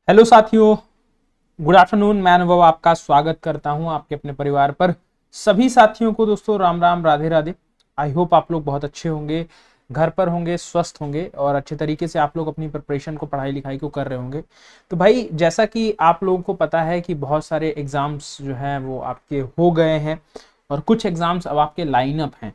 Hello साथियों, good afternoon. मैं अनुभव आपका स्वागत करता हूं आपके अपने परिवार पर। सभी साथियों को दोस्तों राम राम, राधे राधे। आई होप आप लोग बहुत अच्छे होंगे, घर पर होंगे, स्वस्थ होंगे और अच्छे तरीके से आप लोग अपनी प्रिपरेशन को, पढ़ाई लिखाई को कर रहे होंगे। तो भाई, जैसा कि आप लोगों को पता है कि बहुत सारे एग्जाम्स जो हैं वो आपके हो गए हैं और कुछ एग्जाम्स अब आपके लाइनअप हैं।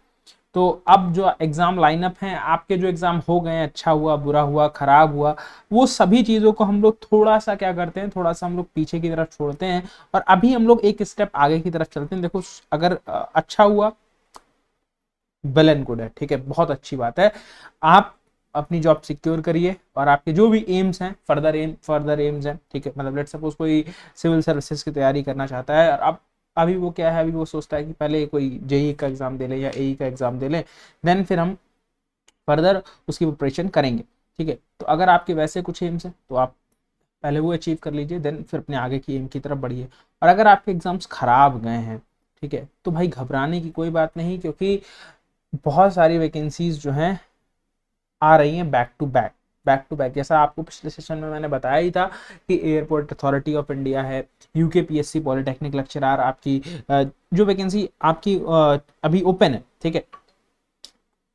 तो अब जो एग्जाम लाइनअप हैं आपके, जो एग्जाम हो गए हैं, अच्छा हुआ, बुरा हुआ, खराब हुआ, वो सभी चीजों को हम लोग थोड़ा सा क्या करते हैं, थोड़ा सा हम लोग पीछे की तरफ छोड़ते हैं और अभी हम लोग एक स्टेप आगे की तरफ चलते हैं। देखो, अगर अच्छा हुआ, वेल एंड गुड है, ठीक है, बहुत अच्छी बात है। आप अपनी जॉब सिक्योर करिए और आपके जो भी एम्स हैं, फर्दर एम्स हैं, ठीक है। मतलब लेट सपोज कोई सिविल सर्विसेज की तैयारी करना चाहता है और अब अभी वो क्या है, अभी वो सोचता है कि पहले कोई जेई का एग्जाम दे ले या एई का एग्जाम दे ले, देन फिर हम फर्दर उसकी प्रिपरेशन करेंगे, ठीक है। तो अगर आपके वैसे कुछ एम्स हैं तो आप पहले वो अचीव कर लीजिए, देन फिर अपने आगे की एम की तरफ बढ़िए। और अगर आपके एग्जाम्स खराब गए हैं, ठीक है, तो भाई घबराने की कोई बात नहीं, क्योंकि बहुत सारी वैकेंसीज जो हैं आ रही हैं बैक टू बैक। जैसा आपको पिछले सेशन में मैंने बताया ही था कि एयरपोर्ट अथॉरिटी ऑफ इंडिया है, यूकेपीएससी पॉलिटेक्निक लेक्चरर, आपकी जो वैकेंसी आपकी अभी ओपन है, ठीक है।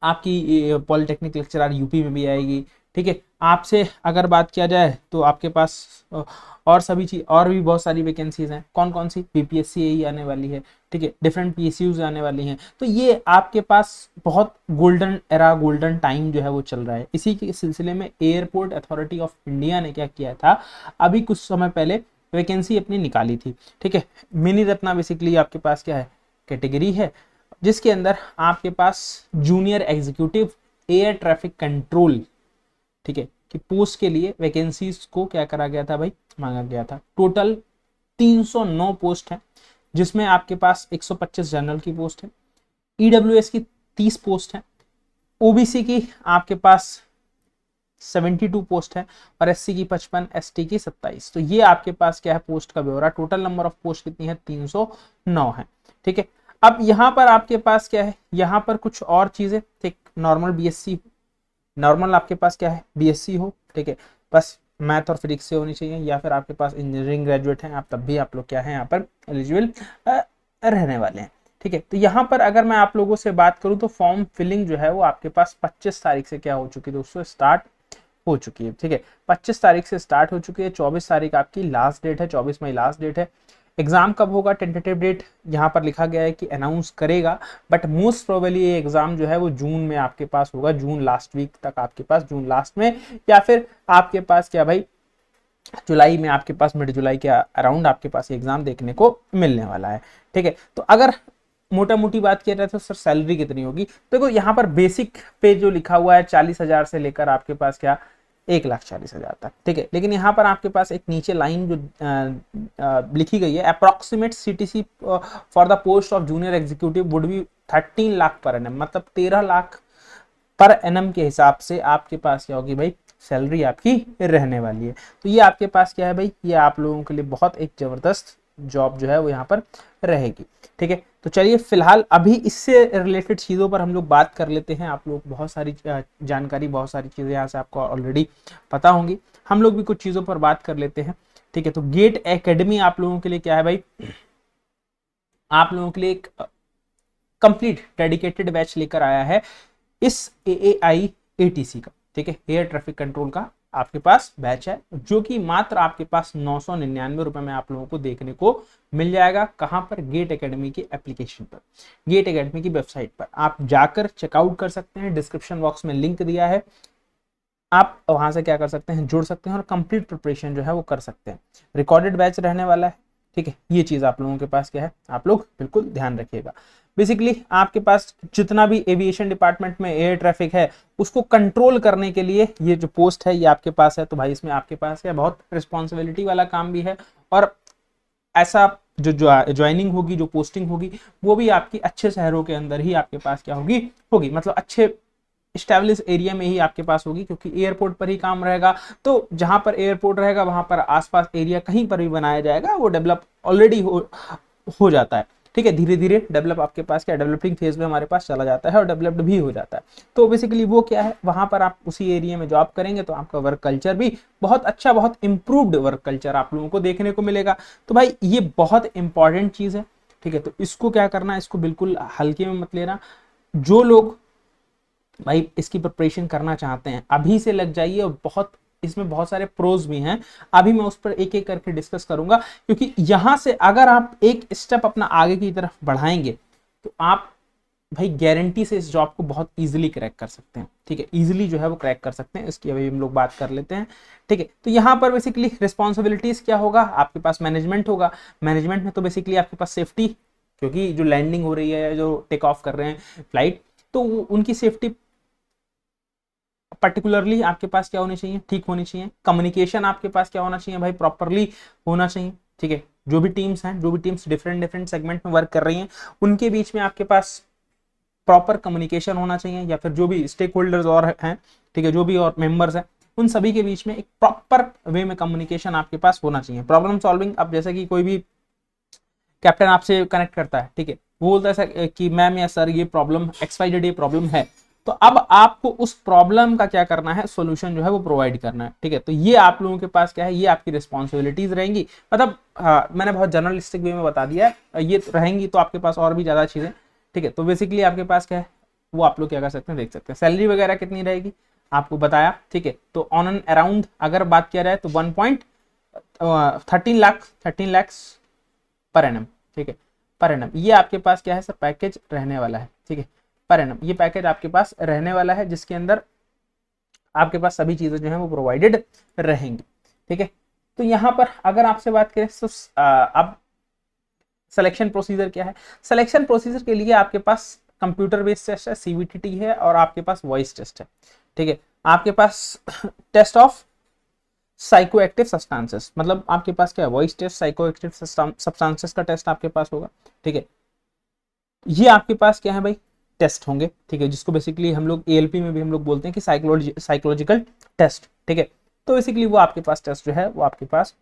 आपकी पॉलिटेक्निक लेक्चरर यूपी में भी आएगी, ठीक है। आपसे अगर बात किया जाए तो आपके पास और सभी चीज, और भी बहुत सारी वैकेंसीज हैं। कौन कौन सी? बीपीएससी यही आने वाली है, ठीक है। डिफरेंट पीएसयूज आने वाली हैं। तो ये आपके पास बहुत गोल्डन एरा, गोल्डन टाइम जो है वो चल रहा है। इसी के सिलसिले में एयरपोर्ट अथॉरिटी ऑफ इंडिया ने क्या किया था, अभी कुछ समय पहले वैकेंसी अपनी निकाली थी, ठीक है। मिनी रत्ना बेसिकली आपके पास क्या है, कैटेगरी है, जिसके अंदर आपके पास junior executive air traffic control, ठीक है, कि पोस्ट के लिए वैकेंसीज को क्या करा गया था भाई, मांगा गया था। टोटल 309 पोस्ट है, जिसमें आपके पास 125 जनरल की पोस्ट है, ईडब्ल्यूएस की 30 पोस्ट है, ओबीसी की आपके पास 72 पोस्ट है और एससी की 55, एसटी की 27। तो ये आपके पास क्या है, पोस्ट का ब्यौरा। टोटल नंबर ऑफ पोस्ट कितनी है, 309 है, ठीक है। अब यहाँ पर आपके पास क्या है, यहाँ पर कुछ और चीजें, ठीक। नॉर्मल बीएससी, नॉर्मल आपके पास क्या है, बीएससी हो, ठीक है। बस मैथ और फिजिक्स से होनी चाहिए, या फिर आपके पास इंजीनियरिंग ग्रेजुएट हैं आप, तब भी आप लोग क्या है यहाँ पर एलिजिबल रहने वाले हैं, ठीक है। तो यहाँ पर अगर मैं आप लोगों से बात करूँ तो फॉर्म फिलिंग जो है वो आपके पास 25 तारीख से क्या हो चुकी है दोस्तों, स्टार्ट हो चुकी है, ठीक है। 25 तारीख से स्टार्ट हो चुकी है, 24 तारीख आपकी लास्ट डेट है, 24 मई लास्ट डेट है। एग्जाम कब होगा, टेंटेटिव डेट यहाँ पर लिखा गया है कि अनाउंस करेगा, बट मोस्ट प्रोबेबली ये एग्जाम जो है वो जून में आपके पास होगा, जून लास्ट वीक तक आपके पास, जून लास्ट में, या फिर आपके पास क्या भाई, जुलाई में आपके पास, मिड जुलाई के अराउंड आपके पास एग्जाम देखने को मिलने वाला है, ठीक है। तो अगर मोटा मोटी बात किया जाए तो सर सैलरी कितनी होगी, देखो यहाँ पर बेसिक पे जो लिखा हुआ है 40,000 से लेकर आपके पास क्या 1,40,000 तक, ठीक है। लेकिन यहाँ पर आपके पास एक नीचे लाइन जो लिखी गई है, approximate CTC for the post of junior executive would be 13 lakh per annum, मतलब 13 लाख पर एनम के हिसाब से आपके पास क्या होगी भाई, सैलरी आपकी रहने वाली है। तो ये आपके पास क्या है भाई, ये आप लोगों के लिए बहुत एक जबरदस्त जॉब जो है वो यहाँ पर रहेगी, ठीक है। तो चलिए फिलहाल अभी इससे रिलेटेड चीज़ों पर हम लोग बात कर लेते हैं। आप लोग बहुत सारी जानकारी, बहुत सारी चीज़ें यहाँ से आपको ऑलरेडी पता होंगी, हम लोग भी कुछ चीज़ों पर बात कर लेते हैं, ठीक है। तो गेट एकेडमी आप लोगों के लिए क्या है भाई, आप लोगों के लिए एक कंप्लीट डेडिकेटेड बैच लेकर आया है इस एएआई एटीसी का, ठीक है, एयर ट्रैफिक कंट्रोल का आपके पास बैच है, जो कि मात्र आपके पास 999 रुपए में आप लोगों को देखने को मिल जाएगा। कहां पर? गेट एकेडमी की एप्लीकेशन पर, गेट एकेडमी की वेबसाइट पर आप जाकर चेकआउट कर सकते हैं। डिस्क्रिप्शन बॉक्स में लिंक दिया है, आप वहां से क्या कर सकते हैं, जुड़ सकते हैं और कंप्लीट प्रिपरेशन जो है वो कर सकते हैं। रिकॉर्डेड बैच रहने वाला है, ठीक है। ये चीज आप लोगों के पास क्या है, आप लोग बिल्कुल ध्यान रखिएगा। बेसिकली आपके पास जितना भी एविएशन डिपार्टमेंट में एयर ट्रैफिक है उसको कंट्रोल करने के लिए ये जो पोस्ट है ये आपके पास है। तो भाई इसमें आपके पास है बहुत रिस्पॉन्सिबिलिटी वाला काम भी है, और ऐसा जो ज्वाइनिंग होगी, जो पोस्टिंग होगी, वो भी आपकी अच्छे शहरों के अंदर ही आपके पास क्या होगी, मतलब अच्छे स्टैब्लिश एरिया में ही आपके पास होगी, क्योंकि एयरपोर्ट पर ही काम रहेगा। तो जहां पर एयरपोर्ट रहेगा वहां पर आसपास एरिया कहीं पर भी बनाया जाएगा, वो डेवलप ऑलरेडी हो जाता है, ठीक है, धीरे धीरे डेवलप आपके पास क्या डेवलपिंग फेज में हमारे पास चला जाता है और डेवलप्ड भी हो जाता है। तो बेसिकली वो क्या है, वहां पर आप उसी एरिया में जॉब करेंगे तो आपका वर्क कल्चर भी बहुत अच्छा, बहुत इंप्रूव्ड वर्क कल्चर आप लोगों को देखने को मिलेगा। तो भाई ये बहुत इंपॉर्टेंट चीज है, ठीक है। तो इसको क्या करना है, इसको बिल्कुल हल्के में मत लेना। जो लोग भाई इसकी प्रिपरेशन करना चाहते हैं अभी से लग जाइए, और बहुत इसमें बहुत सारे प्रोज भी हैं, अभी मैं उस पर एक एक करके डिस्कस करूंगा, क्योंकि यहां से अगर आप एक स्टेप अपना आगे की तरफ बढ़ाएंगे तो आप भाई गारंटी से इस जॉब को बहुत इजीली क्रैक कर सकते हैं, ठीक है, इजीली जो है वो क्रैक कर सकते हैं। इसकी अभी हम लोग बात कर लेते हैं, ठीक है। तो यहाँ पर बेसिकली रिस्पॉन्सिबिलिटीज क्या होगा, आपके पास मैनेजमेंट होगा। मैनेजमेंट में तो बेसिकली आपके पास सेफ्टी, क्योंकि जो लैंडिंग हो रही है, जो टेक ऑफ कर रहे हैं फ्लाइट, तो उनकी सेफ्टी पर्टिकुलरली आपके पास क्या होनी चाहिए, ठीक होनी चाहिए। कम्युनिकेशन आपके पास क्या होना चाहिए भाई, प्रॉपरली होना चाहिए, ठीक है। जो भी टीम्स हैं, जो भी टीम्स डिफरेंट डिफरेंट सेगमेंट में वर्क कर रही हैं, उनके बीच में आपके पास प्रॉपर कम्युनिकेशन होना चाहिए, या फिर जो भी स्टेक होल्डर्स और हैं, ठीक है, जो भी और मेंबर्स हैं, उन सभी के बीच में एक प्रॉपर वे में कम्युनिकेशन आपके पास होना चाहिए। प्रॉब्लम सॉल्विंग, अब जैसे कि कोई भी कैप्टन आपसे कनेक्ट करता है, ठीक है, वो बोलता है कि मैम या सर ये प्रॉब्लम XYZ प्रॉब्लम है, तो अब आपको उस प्रॉब्लम का क्या करना है, सॉल्यूशन जो है वो प्रोवाइड करना है, ठीक है। तो ये आप लोगों के पास क्या है, ये आपकी रिस्पॉन्सिबिलिटीज रहेंगी। मतलब मैंने बहुत जर्नलिस्टिक वे में बता दिया है, ये रहेंगी तो आपके पास और भी ज्यादा चीजें, ठीक है। तो बेसिकली आपके पास क्या है, वो आप लोग क्या कर सकते हैं, देख सकते हैं। सैलरी वगैरह कितनी रहेगी आपको बताया, ठीक है। तो ऑन एन अराउंड अगर बात किया जाए तो 13 लाख पर एनम, ठीक है, पर एनम। ये आपके पास क्या है सर, पैकेज रहने वाला है, ठीक है, पर एनम ये पैकेज आपके पास रहने वाला है, जिसके अंदर आपके पास सभी चीजें जो है वो प्रोवाइडेड रहेंगी, ठीक है। तो यहाँ पर अगर आपसे बात करें तो अब सिलेक्शन प्रोसीजर क्या है। सिलेक्शन प्रोसीजर के लिए आपके पास कंप्यूटर बेस्ड टेस्ट है, CBTT है, और आपके पास वॉइस टेस्ट है, ठीक है। आपके पास test of psychoactive substances, मतलब आपके पास क्या है, voice test, psychoactive substances का टेस्ट आपके पास होगा, ठीक है। ये आपके पास क्या है भाई, टेस्ट होंगे, ठीक है, जिसको बेसिकली हम लोग ALP में भी हम लोग बोलते हैं कि साइकोलॉजिकल टेस्ट, ठीक है। तो बेसिकली वो आपके पास टेस्ट जो है वो आपके पास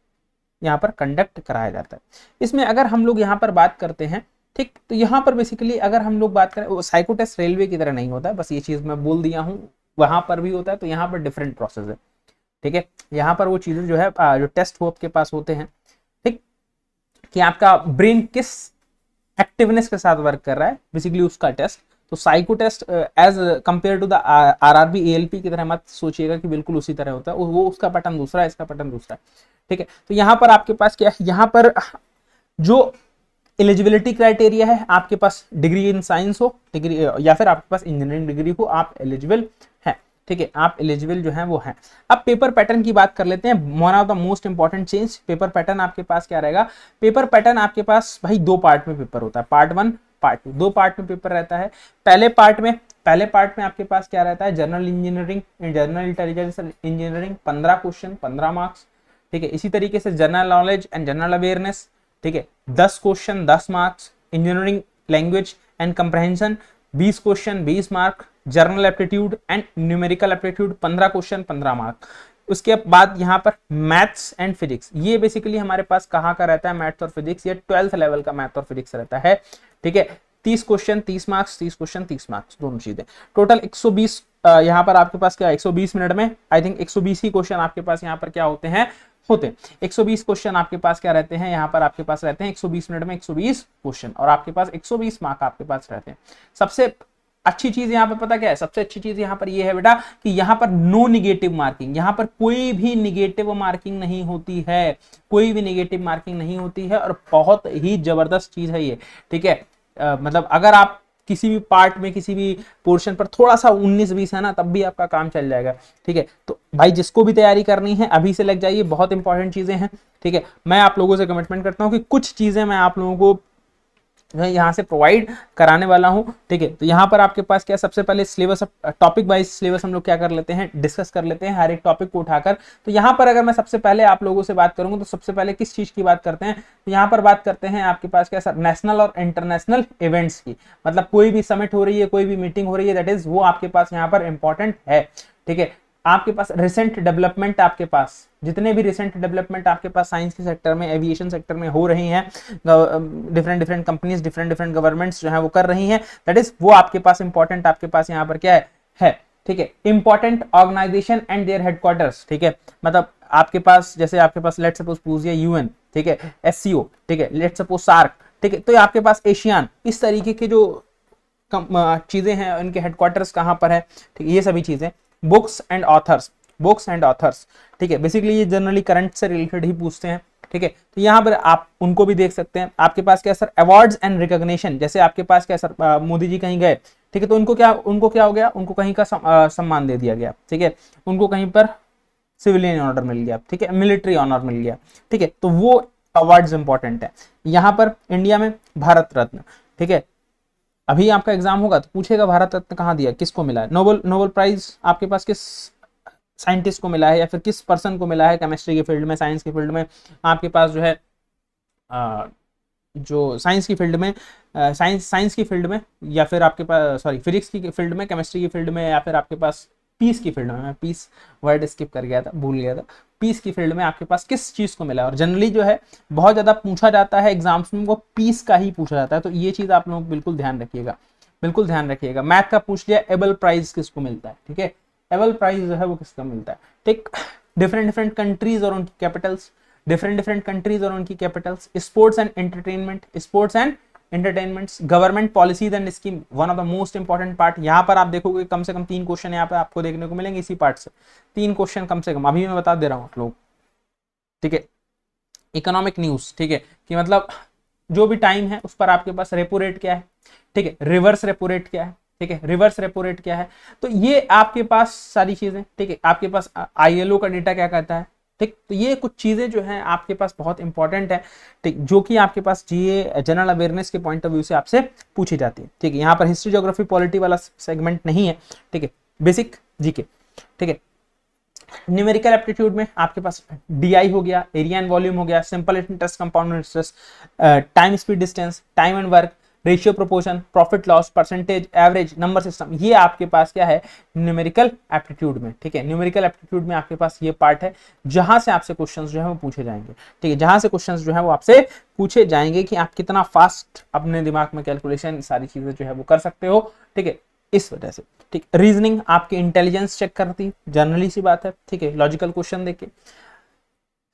यहाँ पर कंडक्ट कराया जाता है। इसमें अगर हम लोग यहाँ पर बात करते हैं, ठीक, तो यहाँ पर बेसिकली अगर हम लोग बात करें, साइको टेस्ट रेलवे की तरह नहीं होता है, बस ये चीज मैं बोल दिया हूँ, वहां पर भी होता है, तो यहाँ पर डिफरेंट प्रोसेस है, ठीक है। यहाँ पर वो चीजें जो है जो टेस्ट वो आपके पास होते हैं, ठीक, कि आपका ब्रेन किस एक्टिवनेस के साथ वर्क कर रहा है, बेसिकली उसका टेस्ट। तो psycho test as compare to the RRB ALP की तरह मत सोचिएगा कि बिल्कुल उसी तरह होता है, वो उसका पैटर्न दूसरा है, इसका पैटर्न दूसरा है, ठीक है। तो यहाँ पर आपके पास क्या है, यहाँ पर जो एलिजिबिलिटी क्राइटेरिया है, आपके पास डिग्री इन साइंस हो, डिग्री या फिर आपके पास इंजीनियरिंग डिग्री हो, आप एलिजिबल है, ठीक है, आप एलिजिबल जो है वो है। अब पेपर पैटर्न की बात कर लेते हैं, one of the most important change. Paper pattern आपके पास क्या रहेगा, पेपर पैटर्न आपके पास भाई 2 पार्ट में पेपर होता है, पार्ट 1 पार्ट 2, 2 पार्ट में पेपर रहता है। पहले पार्ट में आपके पास क्या रहता है, general engineering, general intelligence engineering 15 question 15 marks, ठीक है। इसी तरीके से general knowledge and general awareness, ठीक है, 10 question 10 marks. Engineering language and comprehension 20 question 20 mark. Journal aptitude and numerical aptitude 15 question 15 mark. उसके बाद यहाँ पर मैथ्स एंड फिजिक्स, ये बेसिकली हमारे पास कहाँ का रहता है, मैथ्स और फिजिक्स, ये 12th लेवल का मैथ और फिजिक्स रहता है, ठीक है। 30 क्वेश्चन 30 मार्क्स, 30 क्वेश्चन 30 मार्क्स, दोनों चीजें टोटल 120। यहाँ पर आपके पास क्या 120 मिनट में आई थिंक 120 ही क्वेश्चन आपके पास यहाँ पर क्या होते हैं 120 क्वेश्चन आपके पास क्या रहते हैं, यहाँ पर आपके पास रहते हैं 120 मिनट में 120 क्वेश्चन, और आपके पास 120 मार्क आपके पास रहते हैं। सबसे अच्छी चीज यहाँ पर पता क्या है, सबसे अच्छी चीज यहाँ पर ये है बेटा कि यहाँ पर नो निगेटिव मार्किंग, यहाँ पर कोई भी निगेटिव मार्किंग नहीं होती है, कोई भी निगेटिव मार्किंग नहीं होती है, और बहुत ही जबरदस्त चीज है ये, ठीक है। मतलब अगर आप किसी भी पार्ट में किसी भी पोर्शन पर थोड़ा सा 19-20 है ना, तब भी आपका काम चल जाएगा, ठीक है। तो भाई जिसको भी तैयारी करनी है अभी से लग जाइए, बहुत इंपॉर्टेंट चीजें हैं, ठीक है। मैं आप लोगों से कमिटमेंट करता हूं कि कुछ चीजें मैं आप लोगों को यहाँ से प्रोवाइड कराने वाला हूँ, ठीक है। तो यहाँ पर आपके पास क्या, सबसे पहले सिलेबस, टॉपिक वाइज सिलेबस हम लोग क्या कर लेते हैं, डिस्कस कर लेते हैं हर एक टॉपिक को उठाकर। तो यहाँ पर अगर मैं सबसे पहले आप लोगों से बात करूंगा तो सबसे पहले किस चीज की बात करते हैं, तो यहाँ पर बात करते हैं आपके पास क्या सर, नेशनल और इंटरनेशनल इवेंट्स की। मतलब कोई भी समिट हो रही है, कोई भी मीटिंग हो रही है, दैट इज वो आपके पास यहाँ पर इंपॉर्टेंट है, ठीक है। आपके पास रिसेंट डेवलपमेंट, आपके पास जितने भी रिसेंट डेवलपमेंट आपके पास साइंस के सेक्टर में, एविएशन सेक्टर में हो रही हैं, different different companies, different different governments जो है वो कर रही हैं, दैट इज वो आपके पास इंपॉर्टेंट, आपके पास यहाँ पर क्या है ठीक है, important organization and their headquarters, ठीक है, मतलब आपके पास जैसे आपके पास लेट सपोज पूछिए यूएन, ठीक है, एससीओ, ठीक है, लेट सपोज सार्क, ठीक है, तो आपके पास एशियान, इस तरीके के जो चीजें हैं इनके हेडक्वार्टर्स कहाँ पर है, ठीक है, ये सभी चीजें। Books and authors, books and authors, ठीक है, बेसिकली ये जनरली करंट से रिलेटेड ही पूछते हैं, ठीक है, तो यहाँ पर आप उनको भी देख सकते हैं। आपके पास क्या सर, अवार्ड्स एंड रिकॉग्निशन, जैसे आपके पास क्या सर मोदी जी कहीं गए, ठीक है, तो उनको क्या हो गया, उनको कहीं का सम्मान दे दिया गया, ठीक है, उनको कहीं पर सिविलियन ऑनर मिल गया, ठीक है, मिलिट्री ऑनर मिल गया, ठीक है, तो वो अवार्ड्स इंपॉर्टेंट है। यहाँ पर इंडिया में भारत रत्न, ठीक है, अभी आपका एग्जाम होगा तो पूछेगा भारत रत्न कहाँ दिया, किसको मिला है, नोबेल प्राइज आपके पास किस साइंटिस्ट को मिला है या फिर किस पर्सन को मिला है केमिस्ट्री के फील्ड में, साइंस के फील्ड में, आपके पास जो है जो साइंस की फील्ड में, साइंस की फील्ड में, या फिर आपके पास सॉरी फिजिक्स की फील्ड में, केमिस्ट्री की फील्ड में, या फिर आपके पास पीस की फील्ड में, मैं पीस वर्ड स्किप कर गया था, भूल गया था, पीस की फील्ड में आपके पास किस चीज को मिला है। और जनरली जो है बहुत ज्यादा पूछा जाता है एग्जाम्स में, वो पीस का ही पूछा जाता है, तो ये चीज आप लोग बिल्कुल ध्यान रखिएगा, बिल्कुल ध्यान रखिएगा। मैथ का पूछ लिया, एबल प्राइज किसको मिलता है, ठीक है, एबल प्राइज जो है वो किसका मिलता है, ठीक, डिफरेंट डिफरेंट कंट्रीज और उनकी कैपिटल्स, डिफरेंट डिफरेंट कंट्रीज और उनकी Capitals, sports and entertainment, sports and entertainments, government policies and scheme, one of the most important part. यहाँ पर आप देखोगे कम से कम 3 क्वेश्चन यहाँ पे आपको देखने को मिलेंगे इसी पार्ट से, 3 क्वेश्चन कम से कम, अभी मैं बता दे रहा हूँ आप लोग, ठीक है। इकोनॉमिक न्यूज, ठीक है, कि मतलब जो भी टाइम है उस पर आपके पास रेपो रेट क्या है, ठीक है, रिवर्स रेपो रेट क्या है, ठीक है, रिवर्स रेपो रेट क्या है, तो ये आपके पास सारी चीजें, ठीक है, आपके पास आईएलओ का डेटा क्या कहता है, ठीक, तो ये कुछ चीजें जो हैं आपके पास बहुत इंपॉर्टेंट है, ठीक, जो कि आपके पास जीए जनरल अवेयरनेस के पॉइंट ऑफ व्यू से आपसे पूछी जाती है, ठीक है। यहाँ पर हिस्ट्री ज्योग्राफी पॉलिटी वाला सेगमेंट नहीं है, ठीक है, बेसिक जीके, ठीक है। न्यूमेरिकल एप्टीट्यूड में आपके पास डीआई हो गया, एरिया एंड वॉल्यूम हो गया, simple interest, compound interest, time speed distance, time and work, ratio proportion, profit loss, percentage, average, number system, ये आपके पास क्या है न्यूमेरिकल एप्टीट्यूड में, ठीक है। न्यूमेरिकल एप्टीट्यूड में आपके पास ये पार्ट है जहां से आपसे क्वेश्चंस जो है वो पूछे जाएंगे, ठीक है, जहां से क्वेश्चंस जो है वो आपसे पूछे जाएंगे कि आप कितना फास्ट अपने दिमाग में कैलकुलेशन सारी चीजें जो है वो कर सकते हो, ठीक है, इस वजह से, ठीक। रीजनिंग आपकी इंटेलिजेंस चेक करती है, जनरली सी बात है, ठीक है, लॉजिकल क्वेश्चन देके।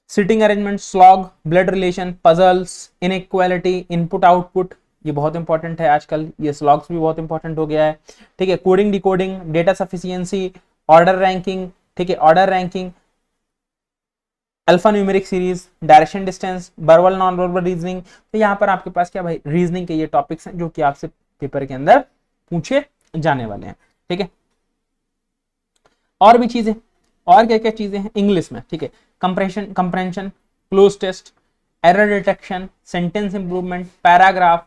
Sitting arrangement, slog, blood relation, puzzles, inequality, input output, ये बहुत इंपॉर्टेंट है आजकल, ये स्लॉग्स भी बहुत इंपॉर्टेंट हो गया है, ठीक है। Coding decoding, data sufficiency, order ranking, ठीक है, order ranking, alpha numeric series, direction distance, verbal non verbal reasoning, तो यहाँ पर आपके पास क्या भाई रीजनिंग के ये टॉपिक्स हैं जो कि आपसे पेपर के अंदर पूछे जाने वाले हैं, ठीक है। और भी चीजें, और क्या क्या चीजें हैं इंग्लिश में, ठीक है, comprehension, cloze test, error detection, sentence improvement, paragraph,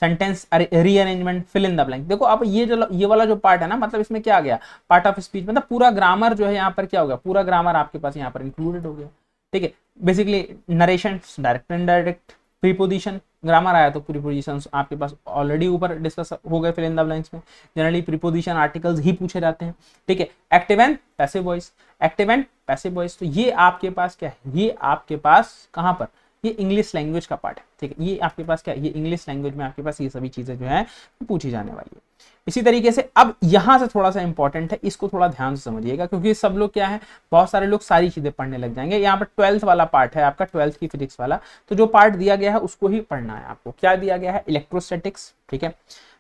sentence rearrangement, fill in the blank. देखो अब ये वाला जो पार्ट है ना, मतलब इसमें क्या आ गया, पार्ट ऑफ स्पीच, मतलब पूरा ग्रामर जो है यहाँ पर क्या हो गया, पूरा ग्रामर आपके पास यहाँ पर इंक्लूडेड हो गया, ठीक है। Basically narration, direct indirect, preposition, grammar आया तो प्रीपोजिशंस आपके पास ऑलरेडी ऊपर डिस्कस हो गए फिल इन द ब्लैंक्स में, जनरली प्रीपोजिशन आर्टिकल्स ही पूछे जाते हैं, ठीक है। Active and passive voice, active and passive voice, तो ये आपके पास क्या है, ये आपके पास कहां पर, ये इंग्लिश लैंग्वेज का पार्ट है, ठीक है, ये आपके पास क्या है, ये इंग्लिश लैंग्वेज में आपके पास ये सभी चीजें जो है पूछी जाने वाली है। इसी तरीके से अब यहां से थोड़ा सा इंपॉर्टेंट है, इसको थोड़ा ध्यान से समझिएगा, क्योंकि सब लोग क्या है, बहुत सारे लोग सारी चीजें पढ़ने लग जाएंगे। यहाँ पर 12th वाला पार्ट है आपका, 12th की फिजिक्स वाला, तो जो पार्ट दिया गया है उसको ही पढ़ना है आपको। क्या दिया गया है, इलेक्ट्रोस्टैटिक्स, ठीक है,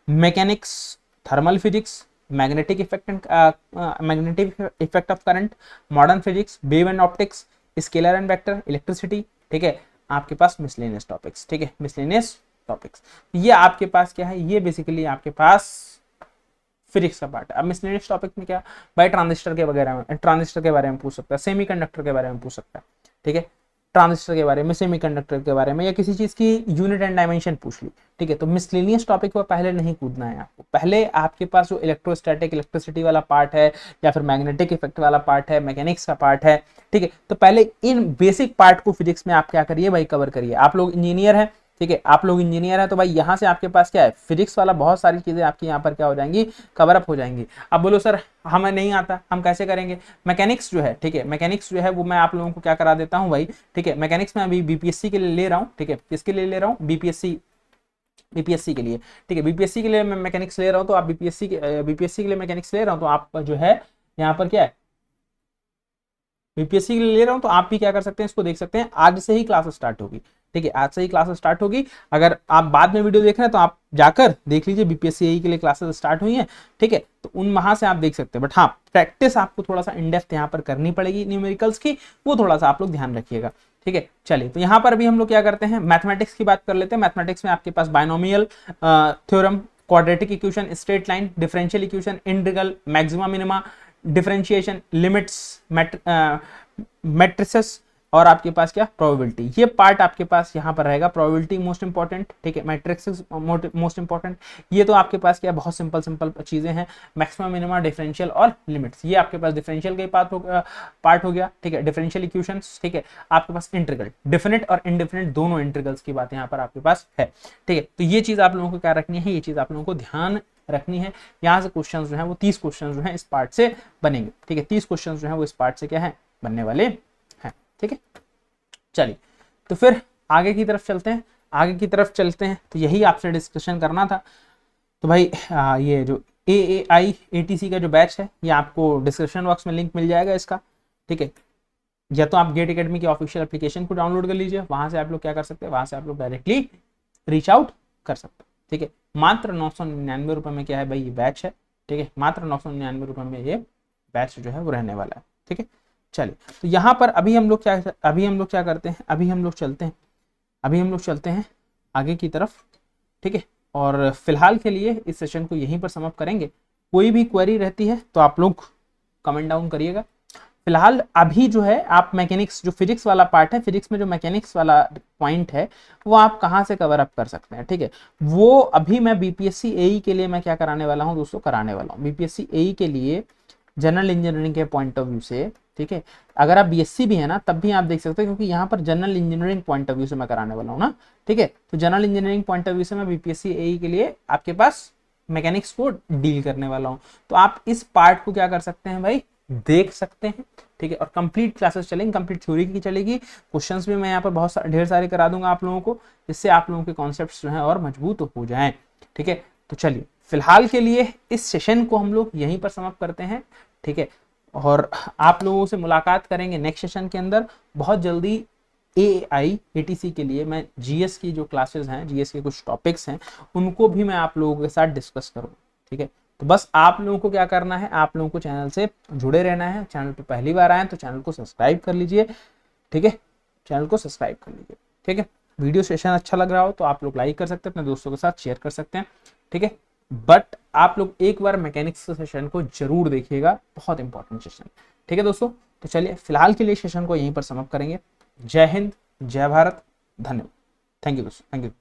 mechanics, thermal physics, magnetic effect of current, modern physics, wave and optics, scalar and vector, electricity, ठीक है, आपके पास मिसलेनियस टॉपिक्स, ठीक है, मिसलेनियस टॉपिक्स, ये आपके पास क्या है, ये बेसिकली आपके पास फिजिक्स का पार्ट है। अब मिसलेनियस टॉपिक में क्या भाई, ट्रांजिस्टर के बारे में पूछ सकता है, सेमीकंडक्टर के बारे में पूछ सकता है, ठीक है, ट्रांजिस्टर के बारे में, सेमीकंडक्टर के बारे में, या किसी चीज की यूनिट एंड डायमेंशन पूछ ली, ठीक है। तो मिसलेनियस टॉपिक पर पहले नहीं कूदना है आपको, पहले आपके पास जो इलेक्ट्रोस्टैटिक, इलेक्ट्रिसिटी वाला पार्ट है, या फिर मैग्नेटिक इफेक्ट वाला पार्ट है, मैकेनिक्स का पार्ट है, ठीक है, तो पहले इन बेसिक पार्ट को फिजिक्स में आप क्या करिए भाई, कवर करिए। आप लोग इंजीनियर हैं, ठीक है, आप लोग इंजीनियर है तो भाई यहाँ से आपके पास क्या है, फिजिक्स वाला बहुत सारी चीजें आपकी यहाँ पर क्या हो जाएंगी, कवर अप हो जाएंगी। अब बोलो सर हमें नहीं आता, हम कैसे करेंगे? मैकेनिक्स जो है, ठीक है, मैकेनिक्स जो है वो मैं आप लोगों को क्या करा देता हूँ भाई, ठीक है, मैकेनिक्स में अभी बीपीएससी के लिए ले रहा हूँ, ठीक है, किसके लिए ले रहा हूँ, बीपीएससी के लिए, ठीक है, बीपीएससी के लिए मैं मैकेनिक्स ले रहा हूँ, तो आप बीपीएससी के लिए मैकेनिक्स ले रहा हूँ, तो आप जो है यहाँ पर क्या है, बीपीएससी के लिए ले रहा हूं, तो आप भी क्या कर सकते हैं, इसको देख सकते हैं, आज से ही क्लास स्टार्ट होगी, ठीक है, आज से ही क्लास स्टार्ट होगी। अगर आप बाद में वीडियो देख रहे हैं तो आप जाकर देख लीजिए, बीपीएससी के लिए क्लासेस स्टार्ट हुई हैं, ठीक है, तो उन वहां से आप देख सकते हैं। बट हाँ, प्रैक्टिस आपको थोड़ा सा इन डेप्थ यहाँ पर करनी पड़ेगी न्यूमेरिकल्स की, वो थोड़ा सा आप लोग ध्यान रखिएगा, ठीक है। चलिए, तो यहाँ पर भी हम लोग क्या करते हैं, मैथमेटिक्स की बात कर लेते हैं। मैथमेटिक्स में आपके पास binomial theorem, quadratic equation, straight line, differential equation, integral, maxima minima, differentiation, limits, matrices, और आपके पास क्या, प्रोबेबिलिटी, ये पार्ट आपके पास यहाँ पर रहेगा। प्रोबेबिलिटी मोस्ट इंपॉर्टेंट, ठीक है, मैट्रिसेस मोस्ट इंपॉर्टेंट, ये तो आपके पास क्या, बहुत सिंपल सिंपल चीजें हैं। मैक्सिमम मिनिमा, डिफरेंशियल और लिमिट्स, ये आपके पास डिफरेंशियल का पार्ट हो गया, ठीक है, डिफरेंशियल इक्वेशंस, ठीक है, आपके पास इंटीग्रल, डेफिनेट और इनडेफिनेट दोनों इंटीग्रल्स की बात यहाँ पर आपके पास है, ठीक है। तो ये चीज आप लोगों को क्या रखनी है, ये चीज आप लोगों को ध्यान रखनी है। यहाँ से क्वेश्चन जो है वो 30 क्वेश्चन जो है इस पार्ट से बनेंगे, ठीक है, 30 क्वेश्चन जो है वो इस पार्ट से क्या है, बनने वाले हैं, ठीक है। चलिए, तो फिर आगे की तरफ चलते हैं, तो यही आपसे डिस्कशन करना था। तो भाई ये जो AAI ATC का जो बैच है, ये आपको डिस्क्रिप्शन बॉक्स में लिंक मिल जाएगा इसका, ठीक है, या तो आप गेट एकेडमी की ऑफिशियल एप्लीकेशन को डाउनलोड कर लीजिए, वहां से आप लोग क्या कर सकते हैं, वहां से आप लोग डायरेक्टली रीच आउट कर सकते हैं, ठीक है। मात्र 999 रुपए में क्या है भाई, ये बैच है, ठीक है, मात्र 999 रुपए में ये बैच जो है वो रहने वाला है, ठीक है। चलिए, तो यहाँ पर अभी हम लोग क्या करते हैं, अभी हम लोग चलते हैं आगे की तरफ, ठीक है, और फिलहाल के लिए इस सेशन को यहीं पर समाप्त करेंगे। कोई भी क्वेरी रहती है तो आप लोग कमेंट डाउन करिएगा। फिलहाल अभी जो है आप मैकेनिक्स, जो फिजिक्स वाला पार्ट है, फिजिक्स में जो मैकेनिक्स वाला पॉइंट है, वो आप कहाँ से कवर अप कर सकते हैं, ठीक है, वो अभी मैं बीपीएससी एई के लिए मैं क्या कराने वाला हूँ दोस्तों, कराने वाला हूँ बीपीएससी एई के लिए जनरल इंजीनियरिंग के पॉइंट ऑफ व्यू से, ठीक है। अगर आप बीएससी भी है ना तब भी आप देख सकते हैं, क्योंकि यहाँ पर general engineering point of view से मैं कराने वाला हूँ ना, ठीक है, तो general engineering point of view से मैं बीपीएससी एई के लिए आपके पास मैकेनिक्स को डील करने वाला हूँ। तो आप इस पार्ट को क्या कर सकते हैं भाई, देख सकते हैं, ठीक है, और कंप्लीट क्लासेस चलेंगी, कंप्लीट थ्योरी की चलेगी, क्वेश्चंस भी मैं यहाँ पर बहुत ढेर सारे करा दूंगा आप लोगों को, जिससे आप लोगों के कॉन्सेप्ट्स जो हैं और मजबूत हो जाएं, ठीक है। तो चलिए, फिलहाल के लिए इस सेशन को हम लोग यहीं पर समाप्त करते हैं, ठीक है, और आप लोगों से मुलाकात करेंगे नेक्स्ट सेशन के अंदर बहुत जल्दी। AAI ATC के लिए मैं जीएस की जो क्लासेस हैं, जीएस के कुछ टॉपिक्स हैं, उनको भी मैं आप लोगों के साथ डिस्कस करूँगा, ठीक है। तो बस आप लोगों को क्या करना है, आप लोगों को चैनल से जुड़े रहना है। चैनल पे पहली बार आए तो चैनल को सब्सक्राइब कर लीजिए, ठीक है, चैनल को सब्सक्राइब कर लीजिए, ठीक है। वीडियो सेशन अच्छा लग रहा हो तो आप लोग लाइक कर सकते हैं, अपने दोस्तों के साथ शेयर कर सकते हैं, ठीक है। बट आप लोग एक बार मैकेनिक्स सेशन को जरूर देखिएगा, बहुत इंपॉर्टेंट सेशन, ठीक है दोस्तों। तो चलिए, फिलहाल के लिए सेशन को यहीं पर समाप्त करेंगे। जय हिंद, जय भारत, धन्यवाद, थैंक यू दोस्तों, थैंक यू।